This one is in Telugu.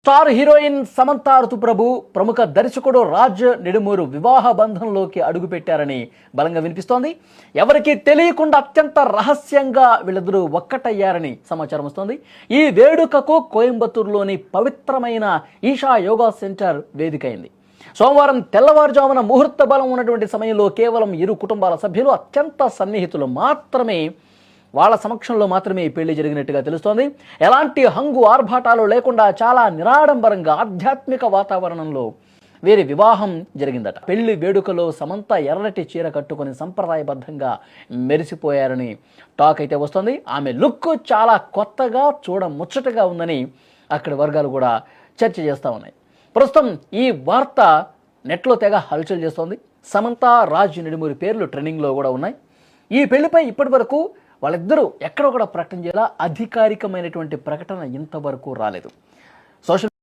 స్టార్ హీరోయిన్ సమంత ఋతుప్రభు ప్రముఖ దర్శకుడు రాజ్ నిడుమూరు వివాహ బంధంలోకి అడుగుపెట్టారని బలంగా వినిపిస్తోంది. ఎవరికీ తెలియకుండా అత్యంత రహస్యంగా వీళ్ళిద్దరూ ఒక్కటయ్యారని సమాచారం వస్తోంది. ఈ వేడుకకు కోయంబత్తూరులోని పవిత్రమైన ఈషా యోగా సెంటర్ వేదికైంది. సోమవారం తెల్లవారుజామున ముహూర్త బలం ఉన్నటువంటి సమయంలో కేవలం ఇరు కుటుంబాల సభ్యులు, అత్యంత సన్నిహితులు మాత్రమే వాళ్ళ సమక్షంలో మాత్రమే ఈ పెళ్లి జరిగినట్టుగా తెలుస్తోంది. ఎలాంటి హంగు ఆర్భాటాలు లేకుండా చాలా నిరాడంబరంగా ఆధ్యాత్మిక వాతావరణంలో వీరి వివాహం జరిగిందట. పెళ్లి వేడుకలో సమంత ఎర్రటి చీర కట్టుకొని సంప్రదాయబద్ధంగా మెరిసిపోయారని టాక్ అయితే వస్తుంది. ఆమె లుక్ చాలా కొత్తగా చూడముచ్చటగా ఉందని అక్కడి వర్గాలు కూడా చర్చ చేస్తూ ఉన్నాయి. ప్రస్తుతం ఈ వార్త నెట్లో తెగ హల్చల్ చేస్తోంది. సమంత, రాజ్ నిడుమూరి పేర్లు ట్రెండింగ్లో కూడా ఉన్నాయి. ఈ పెళ్లిపై ఇప్పటి వరకు వాళ్ళిద్దరూ ఎక్కడో కూడా ప్రకటన చేయాలా, అధికారికమైనటువంటి ప్రకటన ఇంతవరకు రాలేదు. సోషల్